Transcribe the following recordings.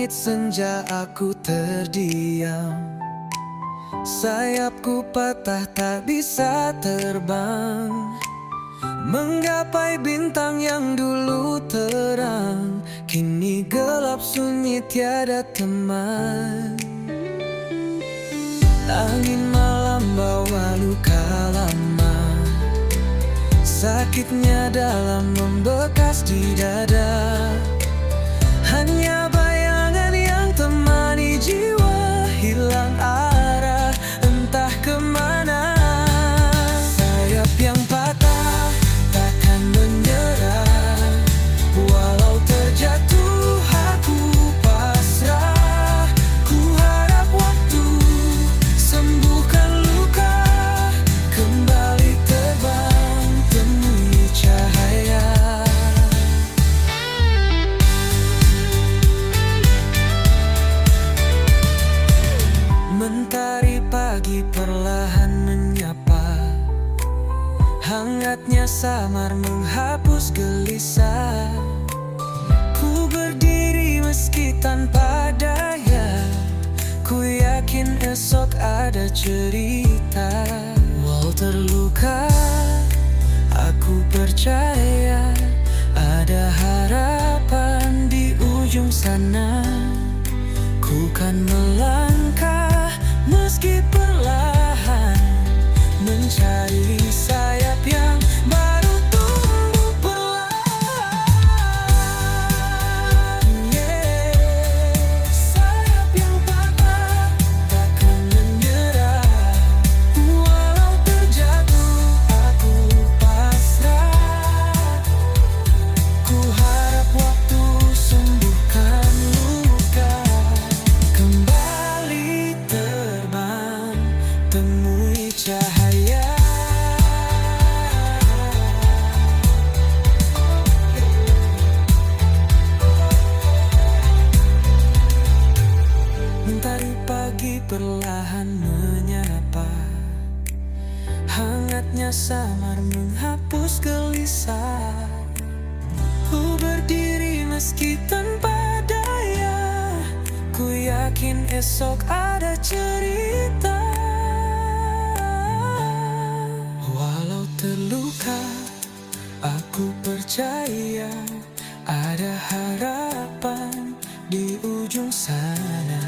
langit senja aku terdiam. Sayapku patah tak bisa terbang, menggapai bintang yang dulu terang. Kini gelap sunyi tiada teman. Angin malam bawa luka lama, sakitnya dalam membekas di dada. Hanya bayangan yang temani jiwa, hilang arah entah kemana. Sayap yang patah takkan menyerah, walau terjatuh aku pasrah. Ku harap waktu sembuhkan luka, kembali terbang temui cahaya. Mentari pagi perlahan menyapa, hangatnya samar menghapus gelisah. Ku berdiri meski tanpa daya, ku yakin esok ada cerita. Walau terluka, aku percaya ada harapan di ujung sana. Ku kan melangkah meski perlahan, mencari sayap yang baru tumbuh perlahan. Sayap yang patah takkan menyerah, walau terjatuh aku pasrah. Ku harap waktu sembuhkan luka, kembali terbang temui cahaya. Mentari pagi perlahan menyapa, hangatnya samar menghapus gelisah. Ku berdiri meski tanpa daya, ku yakin esok ada cerita. Walau terluka, aku percaya ada harapan di ujung sana.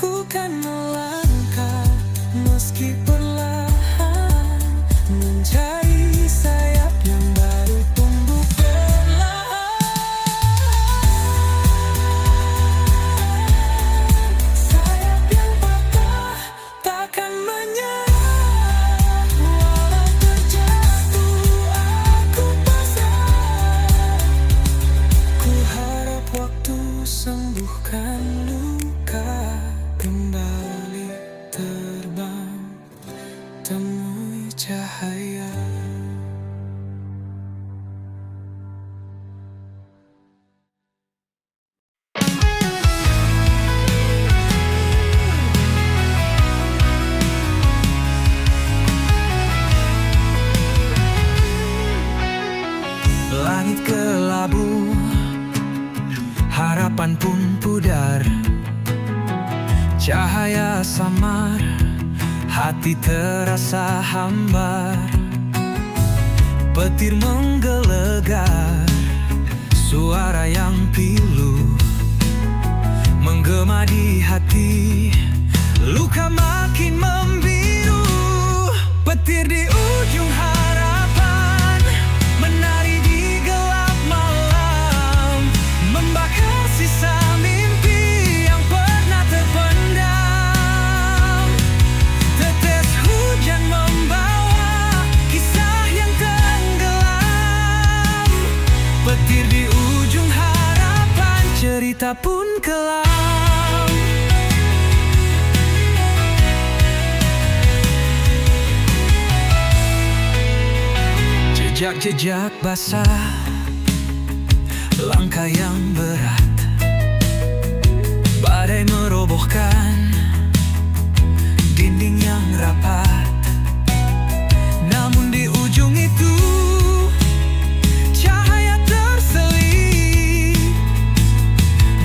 Ku kan melangkah meski perlahan, mencari sayap yang baru tumbuh perlahan. Sayap yang patah takkan menyerah, walau terjatuh aku pasrah. Ku harap waktu sembuhkan luka, kembali terbang temui cahaya. Langit kelabu, harapan pun pudar. Cahaya samar, hati terasa hambar. Petir menggelegar, suara yang pilu menggema di hati. Luka makin membiru, petir di ujung harapan menari di gelap malam, membakar sisa mimpi yang pernah terpendam. Tetes hujan membawa kisah yang tenggelam, petir di ujung harapan, cerita pun kelam. Jejak-jejak basah, langkah yang berat, badai merobohkan dinding yang rapat. Namun di ujung itu cahaya terselip,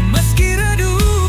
meski redup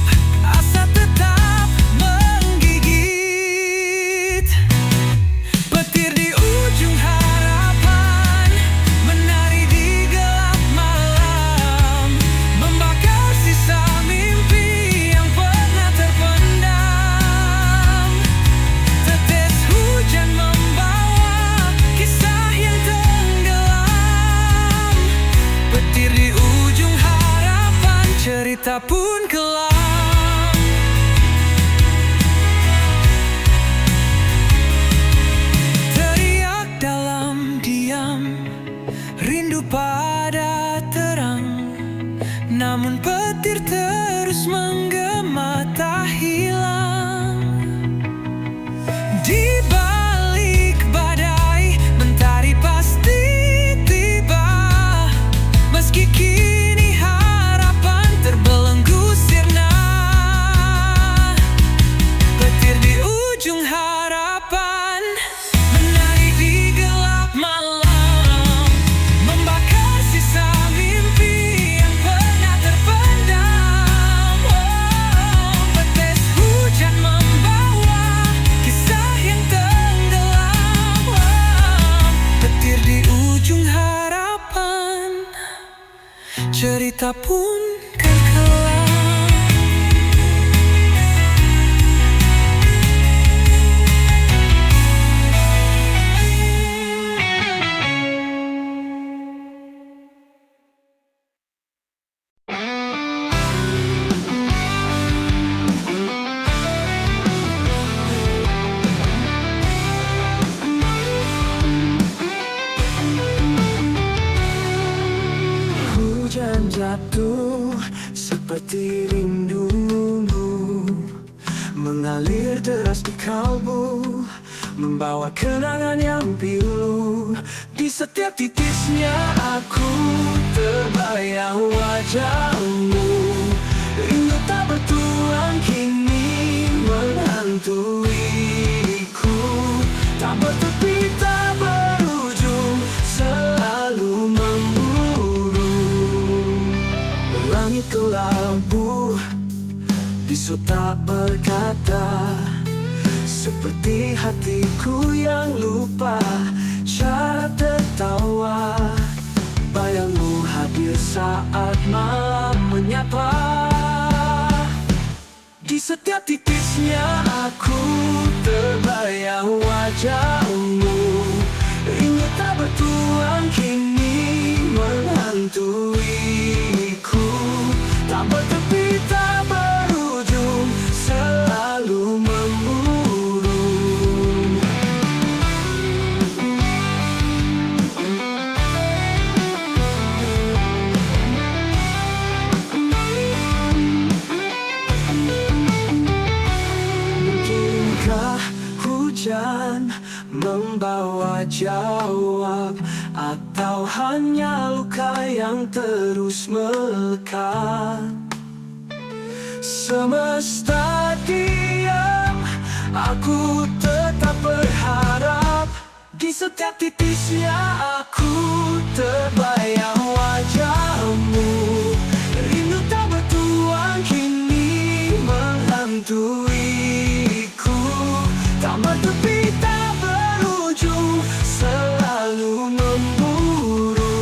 Di balik badai, mentari pasti tiba. Meski kini harapan terbelenggu sirna, petir di ujung harapan menari di gelap malam, membakar sisa mimpi yang pernah terpendam. Petir hujan membawa kisah yang tenggelam. Petir di ujung harapan, cerita pun terkelam. Hujan jatuh seperti rindumu, mengalir deras di kalbu, membawa kenangan yang pilu. Di setiap titisnya aku terbayang wajahmu. Rindu tak bertuan kini menghantuiku, tak bertepi tak berujung, selalu memburu. Langit kelabu, bisu tak berkata, seperti hatiku yang lupa cara tertawa. Bayangmu hadir saat malam menyapa. Di setiap titisnya aku terbayang wajahmu. Rindu tak bertuan kini menghantuiku, tak bertepi tak berujung, selalu memburu. Mungkinkah hujan membawa jawab, atau hanya luka yang terus melekat? Semesta diam, aku tetap berharap. Di setiap titisnya aku terbayang wajahmu. Rindu tak bertuan kini menghantuiku, tak bertepi tak berujung, selalu memburu.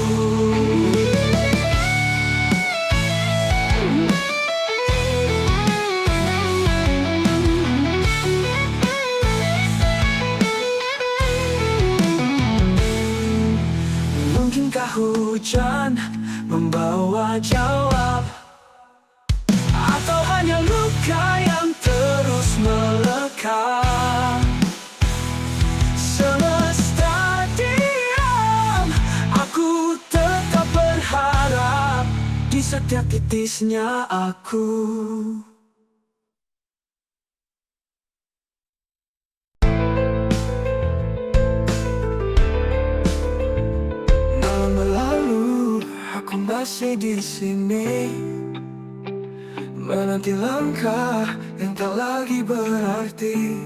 Mungkinkah hujan membawa jawab, atau hanya luka yang terus melekat? Semesta diam, aku tetap berharap. Di setiap titisnya aku. Malam berlalu, aku masih di sini, menanti langkah yang tak lagi berarti.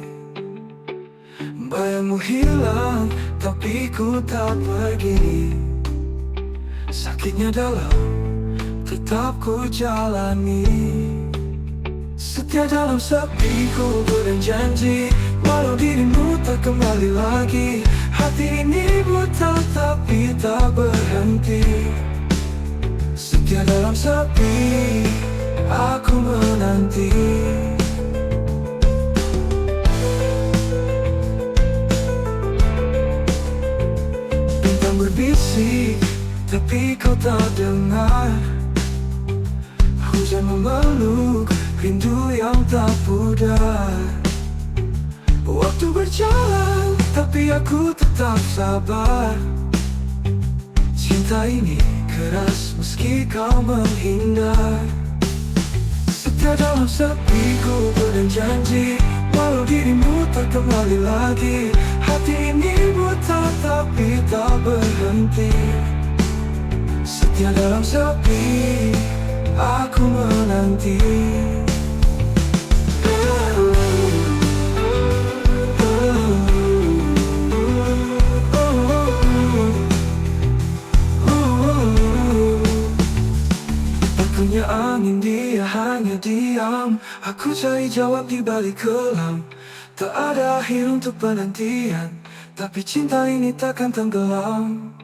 Bayangmu hilang, tapi ku tak pergi. Sakitnya dalam, tetap ku jalani. Setia dalam sepi ku berjanji, walau dirimu tak kembali lagi. Hati ini buta tapi tak berhenti. Setia dalam sepi, aku menanti. Bintang berbisik, tapi kau tak dengar. Hujan memeluk, rindu yang tak pudar. Waktu berjalan, tapi aku tetap sabar. Cinta ini keras meski kau menghindar. Setia dalam sepi ku berjanji, walau dirimu tak kembali lagi. Hati ini buta tapi tak berhenti. Setia dalam sepi, aku menanti. Punya angin, dia hanya diam. Aku cari jawab di balik kelam. Tak ada akhir untuk penantian, tapi cinta ini takkan tenggelam.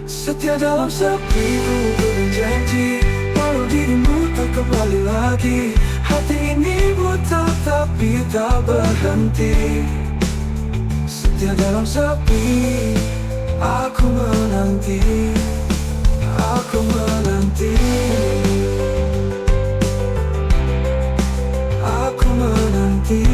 Setia dalam sepi, ku berjanji, walau dirimu tak kembali lagi. Hati ini buta tapi tak berhenti. Setia dalam sepi, aku menanti. Aku menanti. Aku menanti.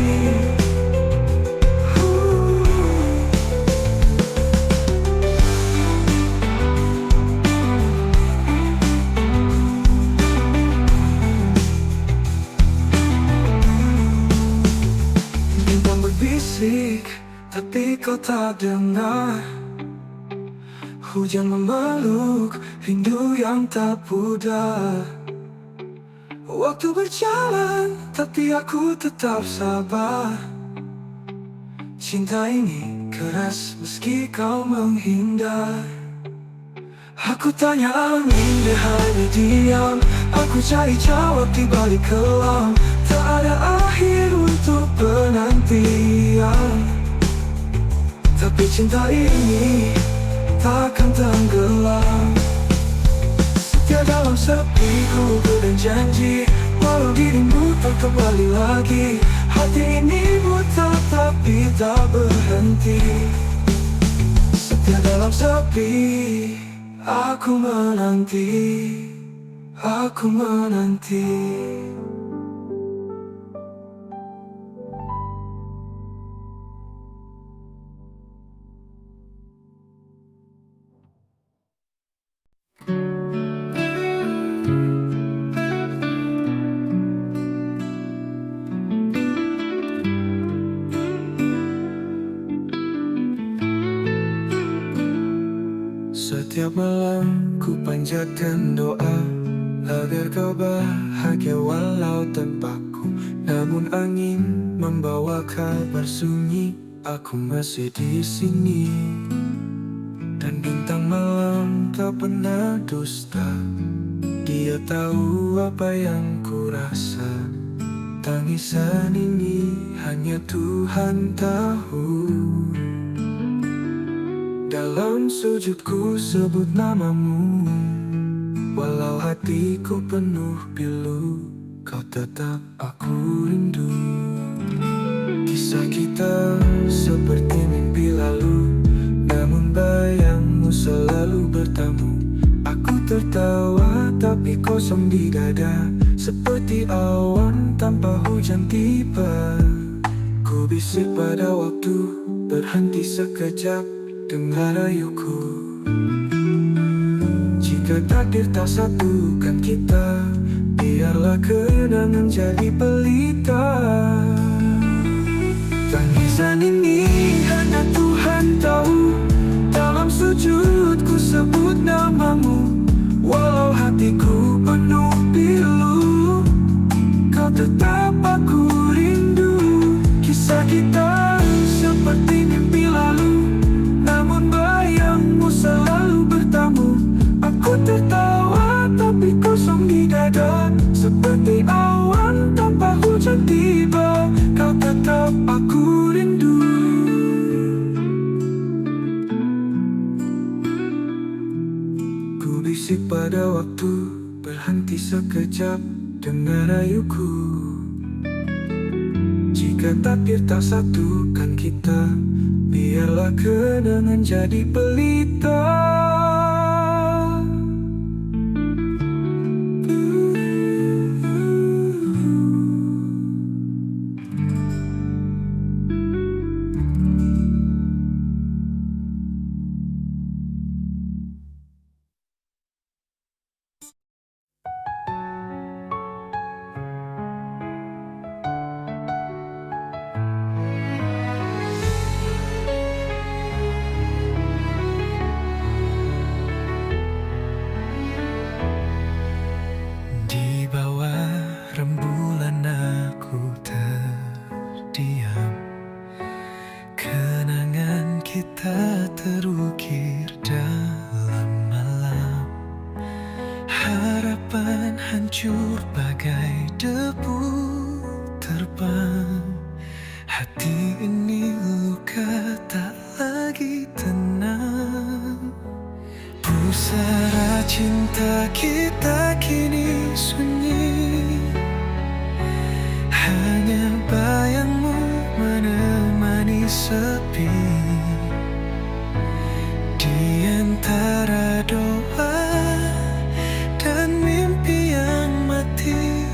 Bintang berbisik, tapi kau tak dengar. Hujan memeluk, rindu yang tak pudar. Waktu berjalan, tapi aku tetap sabar. Cinta ini keras meski kau menghindar. Aku tanya angin, dia hanya diam. Aku cari jawab di balik kelam. Tak ada akhir untuk penantian, tapi cinta ini takkan tenggelam. Setia dalam sepi, ku berjanji, walau dirimu tak kembali lagi. Hati ini buta tapi tak berhenti. Setia dalam sepi, aku menanti. Aku menanti. Setiap malam ku panjatkan doa agar kau bahagia walau tanpaku. Namun angin membawa kabar sunyi, aku masih di sini. Dan bintang malam tak pernah dusta, dia tahu apa yang ku rasa. Tangisan ini hanya Tuhan tahu. Dalam sujudku sebut namamu, walau hatiku penuh pilu, kau tetap aku rindu. Kisah kita seperti mimpi lalu, namun bayangmu selalu bertamu. Aku tertawa tapi kosong di dada, seperti awan tanpa hujan tiba. Ku bisik pada waktu, berhenti sekejap, dengar rayuku. Jika takdir tak satukan kita, biarlah kenangan jadi pelita. Tangisan ini hanya Tuhan tahu. Dalam sujudku sebut namamu, walau hatiku penuh pilu, kau tetap aku rindu. Kisah kita seperti mimpi lalu, namun bayangmu selalu bertamu. Aku tertawa tapi kosong di dada, seperti awan tanpa hujan tiba, kau tetap aku rindu. Ku bisik pada waktu, berhenti sekejap, dengar rayuku. Jika takdir tak satukan kita, biarlah kenangan jadi pelita. Hati ini luka tak lagi tenang. Pusara cinta kita kini sunyi. Hanya bayangmu menemani sepi. Di antara doa dan mimpi yang mati,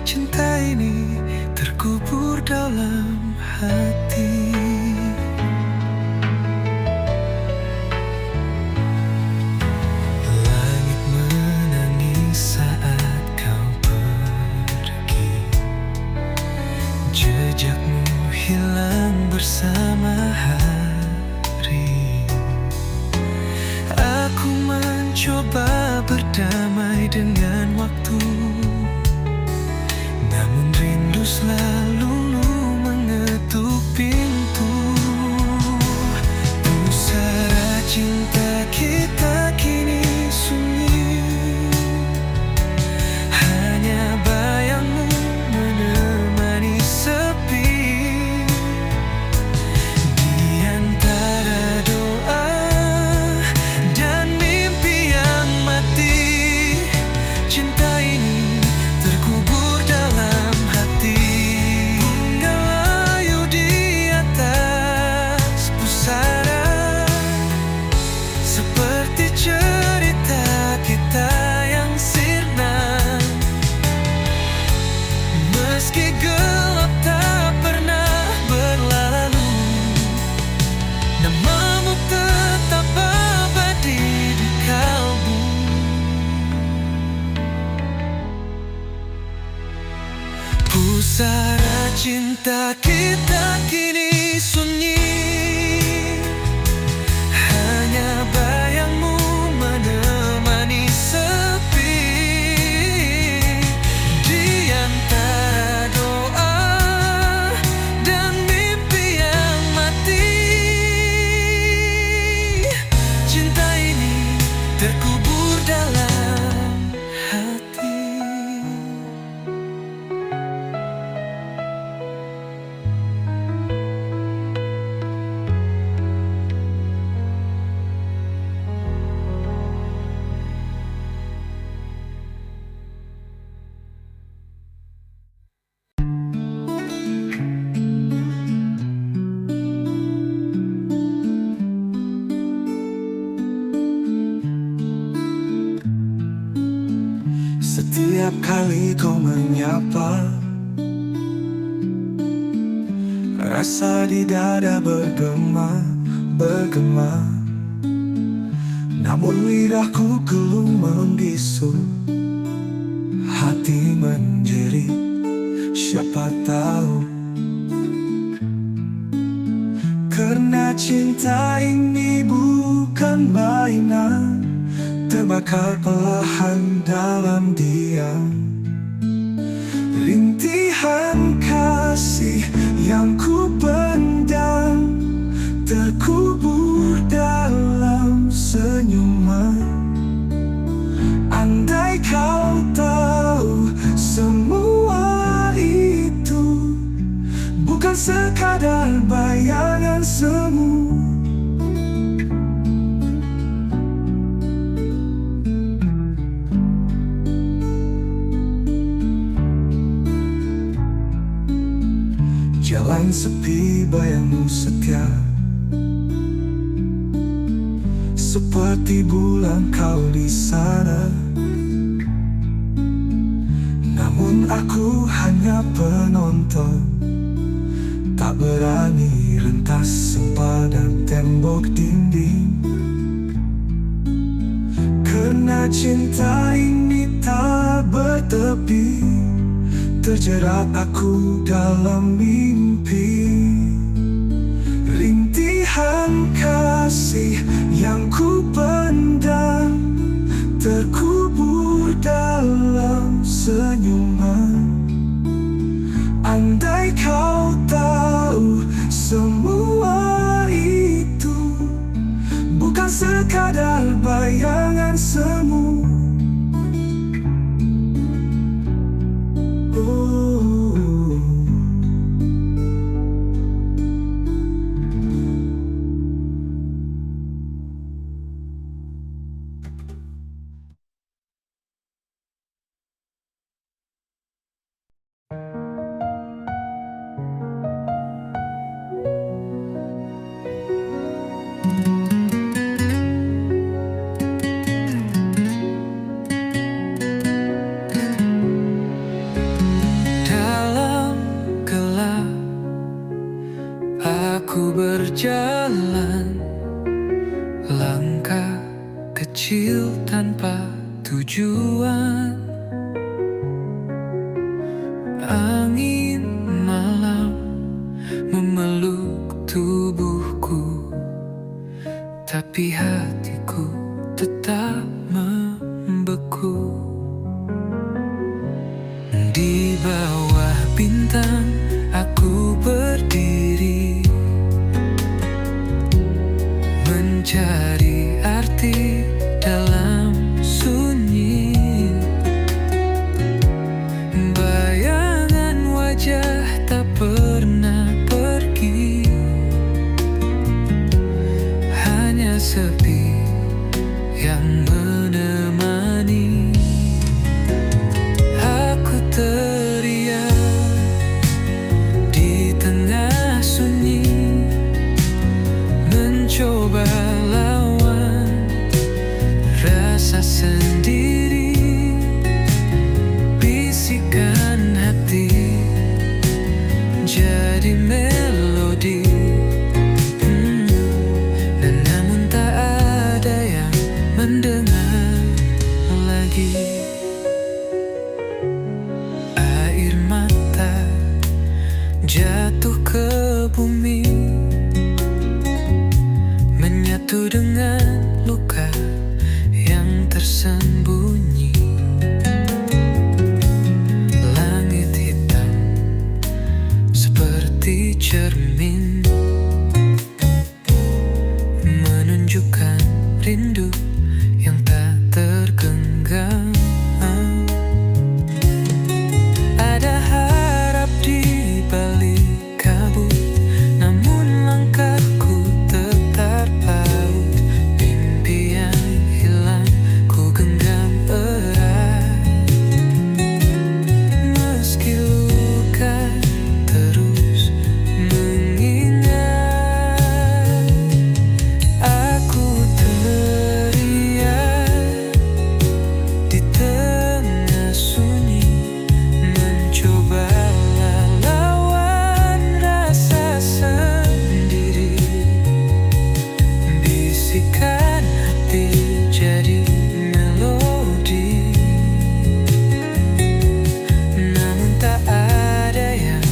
cinta ini terkubur dalam hati. Langit menangis saat kau pergi. Jejakmu hilang bersama hari. Aku mencoba berdamai dengan waktu, namun rindu selalu mengetuk pintu. Pusara cinta kita kini sunyi. Hanya bayangmu menemani sepi. Di antara doa dan mimpi yang mati, cinta ini terkubur dalam hati. Bunga layu di atas pusara, seperti cerita kita yang sirna. Meski gelap tak pernah berlalu, namamu tetap abadi di kalbu. Pusara cinta kita kini sunyi. Hanya bayangmu menemani sepi. Di antara doa dan mimpi yang mati, cinta ini terkubur dalam hati. Setiap kali kau menyapa, rasa di dada bergema. Namun lidahku gelum membisu, hati menjerit, siapa tahu. Karena cinta ini bukan mainan, terbakar perlahan dalam diam. Rintihan kasih yang ku pendam terkubur dalam senyuman. Andai kau tahu semua itu bukan sekadar bayangan semu. Jalan sepi, bayangmu setia, seperti bulan kau di sana. Namun aku hanya penonton, tak berani rentas sempadan tembok dinding. Karena cinta ini tak bertepi, terjerat aku dalam mimpi. Rintihan kasih yang ku pendam terkubur dalam senyuman. Andai kau tahu semua itu bukan sekadar bayangan semu. Aku berjalan, langkah kecil tanpa tujuan. Angin malam memeluk tubuhku, tapi hatiku tetap membeku. Di bawah bintang aku berdiri, mencari arti dalam sunyi. Bayangan wajah tak pernah pergi, hanya sepi yang menemani. Aku teriak di tengah sunyi, mencoba lawan rasa sendiri. Bisikan hati jadi melodi, dan namun tak ada yang mendengar lagi. Air mata jatuh ke bumi, menyatu dengan luka yang tersembunyi. Langit hitam seperti cermin, menunjukkan rindu yang tak tergenggam. Ada harap di balik kabut, namun langkahku tetap paut. Mimpi yang hilang ku genggam erat, meski luka terus mengingat. Aku teriak di tengah sunyi, mencoba lawan rasa sendiri. Bisikan hati jadi melodi, namun tak ada yang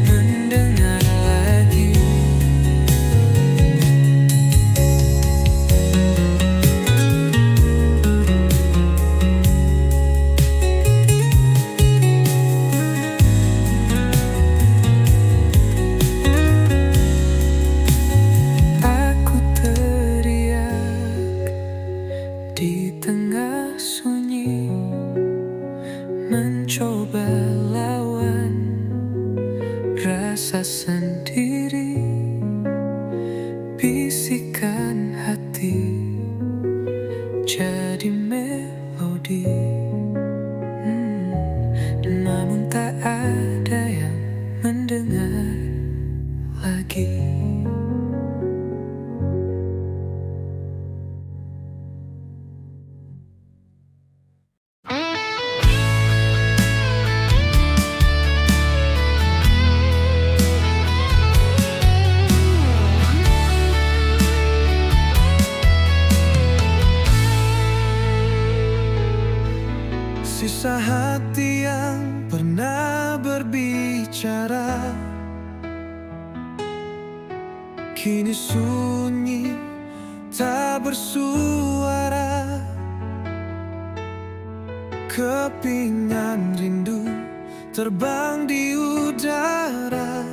mendengar lagi. Aku teriak di tengah sunyi, mencoba lawan rasa sendiri. Bisikan hati jadi melodi, namun tak ada yang mendengar lagi. Sisa hati yang pernah berbicara kini sunyi, tak bersuara. Kepingan rindu terbang di udara,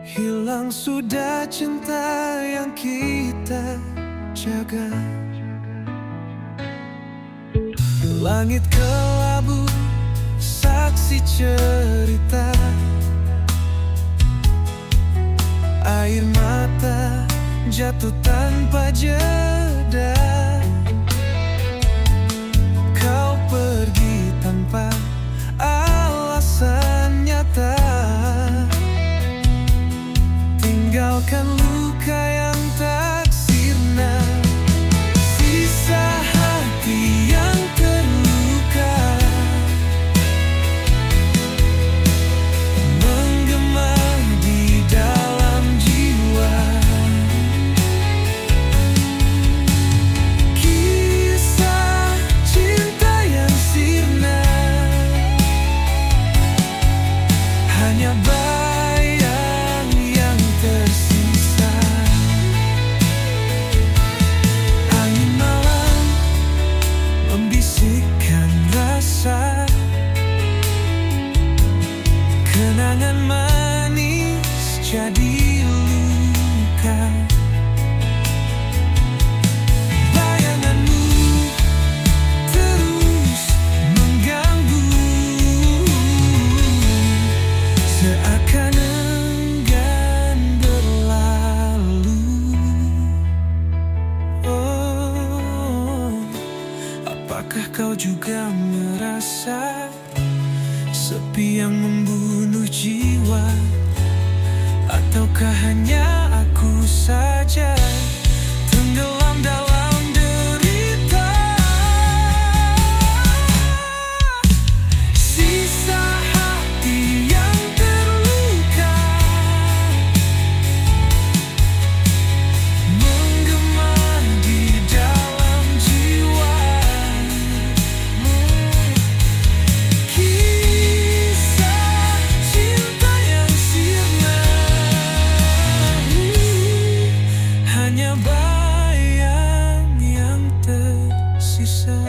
hilang sudah cinta yang kita jaga. Langit kelabu saksi cerita, air mata jatuh tanpa jeda. Kau pergi tanpa alasan nyata, tinggalkan luka yang tak sirna. Sisa hati yang terluka menggema di hanya bayang yang tersisa. Angin malam membisikkan rasa, kenangan manis jadi luka. Bayanganmu terus mengganggu, seakan enggan berlalu. Oh, apakah kau juga merasa sepi yang membunuh jiwa? Ataukah hanya aku saja tenggelam dalam derita? Sisa hati yang terluka menggema di dalam jiwa. Kisah cinta yang sirna, hanya bayang yang tersisa.